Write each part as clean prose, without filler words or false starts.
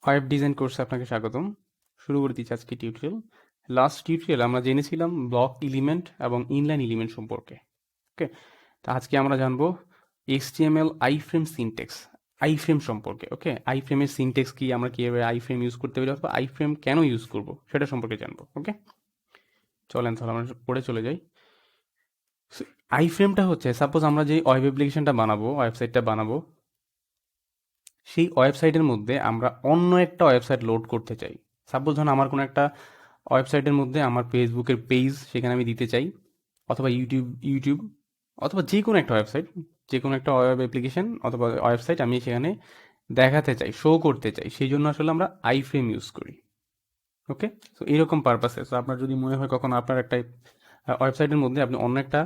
Web design কোর্সে আপনাকে স্বাগতম। শুরু করে দিচ্ছি আজকে টিউটোরিয়াল। লাস্ট টিউটোরিয়াল আমরা জেনেছিলাম ব্লক এলিমেন্ট এবং ইনলাইন এলিমেন্ট সম্পর্কে। ওকে, তো আজকে আমরা জানবো HTML আইফ্রেম সিনটেক্স, আইফ্রেম সম্পর্কে। ওকে, আইফ্রেমের সিনটেক্স কি, আমরা কিভাবে আইফ্রেম ইউজ করতে পারি অথবা আইফ্রেম কেন ইউজ করব সেটা সম্পর্কে জানবো। ওকে, চলেন তাহলে আমরা পড়ে চলে যাই। আইফ্রেমটা হচ্ছে, সাপোজ আমরা যে ওয়েব অ্যাপ্লিকেশনটা বানাবো, ওয়েবসাইটটা বানাবো, সেই ওয়েবসাইটের মধ্যে আমরা অন্য একটা ওয়েবসাইট লোড করতে চাই। সাপোজ ধরুন আমার কোনো একটা ওয়েবসাইটের মধ্যে আমার ফেসবুকের পেজ সেখানে আমি দিতে চাই, অথবা ইউটিউব অথবা যে কোনো একটা ওয়েবসাইট, যে কোনো একটা ওয়েব অ্যাপ্লিকেশন অথবা ওয়েবসাইট আমি সেখানে দেখাতে চাই, শো করতে চাই, সেই জন্য আসলে আমরা আইফ্রেম ইউজ করি। ওকে, তো এইরকম পারপাসে। সো আপনার যদি মনে হয় কখনো আপনার একটা ওয়েবসাইটের মধ্যে আপনি অন্য একটা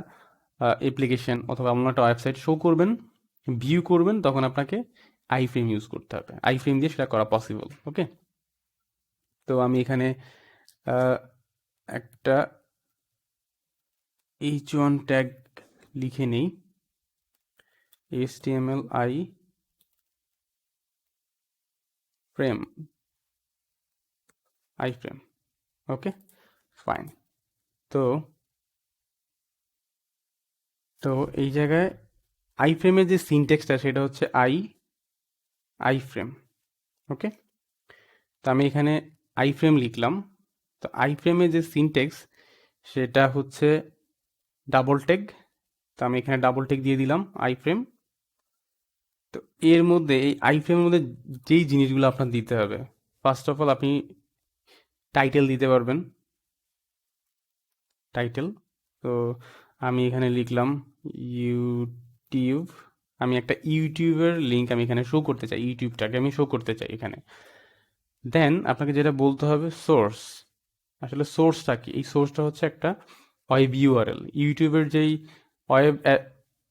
অ্যাপ্লিকেশন অথবা অন্য একটা ওয়েবসাইট শো করবেন, ভিউ করবেন, তখন আপনাকে আইফ্রেম ইউজ করতে হবে। আইফ্রেম দিয়ে সেটা করা পসিবল। ওকে, তো আমি এখানে একটা h1 ট্যাগ লিখে নেই, HTML5 ফ্রেম, আইফ্রেম। ওকে, ফাইন। তো তো এই জায়গায় আইফ্রেমের যে সিনটেক্সটা সেটা হচ্ছে আইফ্রেম। ওকে, তো আমি এখানে আইফ্রেম লিখলাম। তো আইফ্রেমের যে সিনটেক্স সেটা হচ্ছে ডাবল ট্যাগ। তো আমি এখানে ডাবল ট্যাগ দিয়ে দিলাম আইফ্রেম। তো এর মধ্যে, এই আইফ্রেমের মধ্যে যেই জিনিসগুলো আপনার দিতে হবে, ফার্স্ট অফ অল আপনি টাইটেল দিতে পারবেন, টাইটেল। তো আমি এখানে লিখলাম ইউটিউব। আমি একটা ইউটিউবের লিঙ্ক আমি এখানে শো করতে চাই, ইউটিউবটাকে আমি শো করতে চাই এখানে। দেন আপনাকে যেটা বলতে হবে সোর্স। আসলে সোর্সটা কি? এই সোর্সটা হচ্ছে একটা ওয়েব ইউআরএল। ইউটিউবের যেই ওয়েব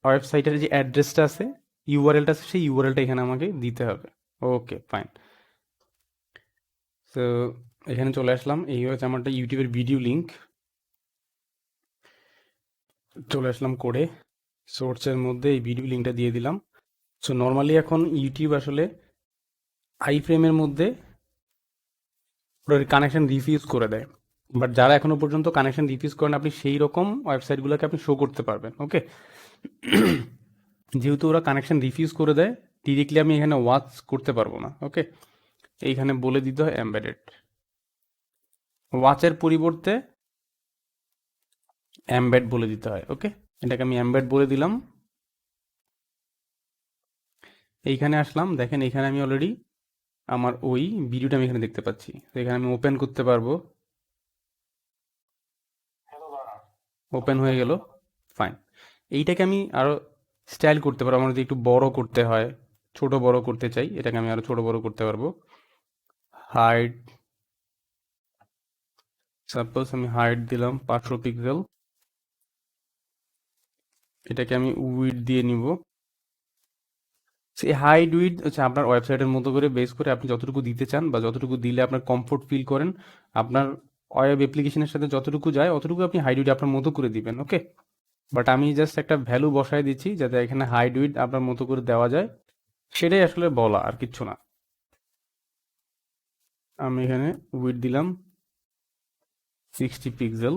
ওয়েবসাইটের যে অ্যাড্রেসটা আছে, ইউআরএলটা আছে, সেই ইউআরএলটা এখানে আমাকে দিতে হবে। ওকে, ফাইন। তো এখানে চলে আসলাম, এই হচ্ছে আমারটা ইউটিউবের ভিডিও লিঙ্ক। চলে আসলাম করে সোর্সের মধ্যে এই ভিডিও লিঙ্কটা দিয়ে দিলাম। সো নর্মালি এখন ইউটিউব আসলে আইফ্রেমের মধ্যে কানেকশন রিফিউজ করে দেয়, বাট যারা এখনো পর্যন্ত কানেকশন রিফিউজ করেন, আপনি সেই রকম ওয়েবসাইটগুলোকে আপনি শো করতে পারবেন। ওকে, যেহেতু ওরা কানেকশন রিফিউজ করে দেয়, ডিরেক্টলি আমি এখানে ওয়াচ করতে পারবো না। ওকে, এইখানে বলে দিতে হয় এমবেডেড, ওয়াচের পরিবর্তে এমবেড বলে দিতে হয়। ওকে, এটাকে আমি এমবেড বলে দিলাম। এইখানে আসলাম, দেখেন এখানে আমি অলরেডি আমার ওই ভিডিওটা আমি এখানে দেখতে পাচ্ছি। তো এখানে আমি ওপেন করতে পারবো, ওপেন হয়ে গেল। ফাইন। এইটাকে আমি আরো স্টাইল করতে পারবো। আমার যদি একটু বড় করতে হয়, ছোট বড় করতে চাই, এটাকে আমি আরো ছোট বড় করতে পারবো। হাইট, সাপোজ আমি হাইট দিলাম 500 পিক্সেল। এটাকে আমি উইডথ দিয়ে নিব। সেই হাইট উইডথ হচ্ছে আপনার ওয়েবসাইটের মতো করে বেস করে আপনি যতটুকু দিতে চান বা যতটুকু দিলে আপনার কমফোর্ট ফিল করেন, আপনার ওয়েব অ্যাপ্লিকেশনের সাথে যতটুকু যায় অতটুকু আপনি হাইট উইডথ আপনার মতো করে দিবেন। ওকে, বাট আমি জাস্ট একটা ভ্যালু বসায় দিচ্ছি যাতে এখানে হাইট উইডথ আপনার মতো করে দেওয়া যায়, সেটাই আসলে বলা, আর কিচ্ছু না। আমি এখানে উইডথ দিলাম 60 পিক্সেল,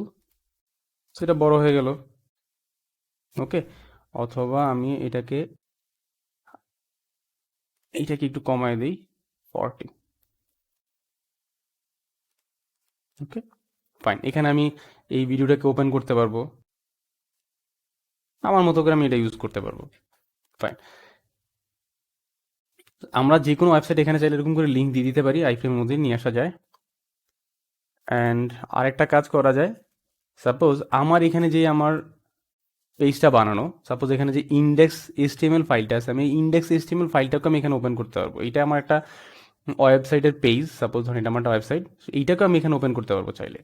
সেটা বড় হয়ে গেল। ওকে, অথবা আমি এইটাকে একটু কমায় দিই 40। ওকে, ফাইন। এখানে আমি এই ভিডিওটাকে ওপেন করতে পারবো, আমার মতো করে আমি এটা ইউজ করতে পারবো। ফাইন। আমরা যে কোনো ওয়েবসাইট এখানে চাইলে এরকম করে লিঙ্ক দিয়ে দিতে পারি, আইফ্রেমের মধ্যে নিয়ে আসা যায়। অ্যান্ড আরেকটা কাজ করা যায়, সাপোজ আমার এখানে যে আমার পেজটা বানানো, সাপোজ এখানে যে ইন্ডেক্স এইচটিএমএল ফাইলটা আছে, আমি ইন্ডেক্স এইচটিএমএল ফাইলটাকে আমি এখানে ওপেন করতে পারবো। এটা আমার একটা ওয়েবসাইটের পেজ, সাপোজ ধরুন এটা আমার একটা ওয়েবসাইট, এইটাকে আমি এখানে ওপেন করতে পারবো চাইলে।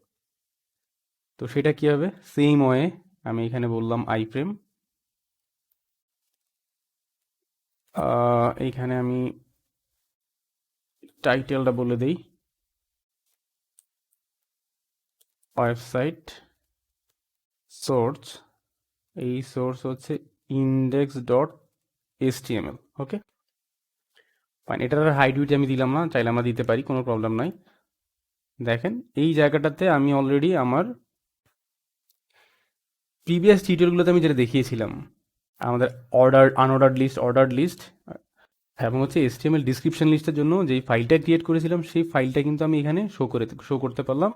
তো সেটা কি হবে? সেম ওয়ে আমি এখানে বললাম আইফ্রেম। এইখানে আমি টাইটেলটা বলে দেই ওয়েবসাইট সোর্স। এই সোর্স হচ্ছে index.html। ওকে, ফাইন, এটার হাইট উইডথ আমি দিলাম না, চাইলে আমরা দিতে পারি, কোনো প্রবলেম নাই। দেখেন এই জায়গাটাতে আমি অলরেডি আমার প্রিভিয়াস টিউটোরিয়ালগুলোতে আমি যেটা দেখিয়েছিলাম, আমাদের order, unordered list, ordered list এবং হচ্ছে HTML ডিসক্রিপশন লিস্টের জন্য যেই ফাইলটা ক্রিয়েট করেছিলাম সেই ফাইলটা কিন্তু আমি এখানে শো করতে পারলাম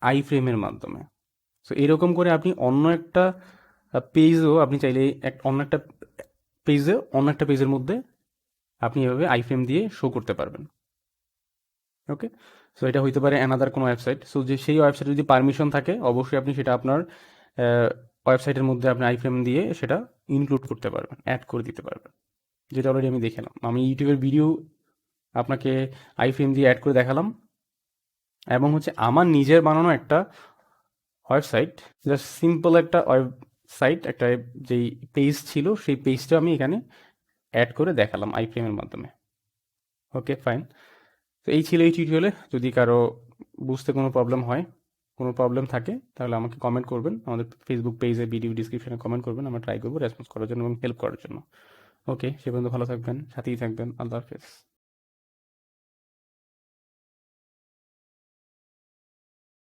আই ফ্রেমের মাধ্যমে। সো এরকম করে আপনি অন্য একটা পেজও আপনি চাইলে অন্য একটা পেজের মধ্যে আপনি এভাবে আই ফ্রেম দিয়ে শো করতে পারবেন। ওকে, সো এটা হইতে পারে অ্যানাদার কোনো ওয়েবসাইট। সো যে সেই ওয়েবসাইটে যদি পারমিশন থাকে অবশ্যই আপনি সেটা আপনার ওয়েবসাইটের মধ্যে আপনি আই ফ্রেম দিয়ে সেটা ইনক্লুড করতে পারবেন, অ্যাড করে দিতে পারবেন, যেটা অলরেডি আমি দেখালাম। আমি ইউটিউবের ভিডিও আপনাকে আই ফ্রেম দিয়ে অ্যাড করে দেখালাম, এবং হচ্ছে আমার নিজের বানানো একটা ওয়েবসাইট, জাস্ট সিম্পল একটা ওয়েবসাইট, একটা যেই পেজ ছিল সেই পেজটা আমি এখানে অ্যাড করে দেখালাম আই ফ্রেমের মাধ্যমে। ওকে ফাইন, তো এই ছিল এই টিউটোরিয়ালে। যদি কারো বুঝতে কোনো প্রবলেম হয়, কোনো প্রবলেম থাকে, তাহলে আমাকে কমেন্ট করবেন, আমাদের ফেসবুক পেজে ভিডিও ডিসক্রিপশনে কমেন্ট করবেন, আমরা ট্রাই করবো রেসপন্স করার জন্য এবং হেল্প করার জন্য। ওকে, সে পর্যন্ত ভালো থাকবেন, সাথেই থাকবেন, আল্লাহ হাফেজ।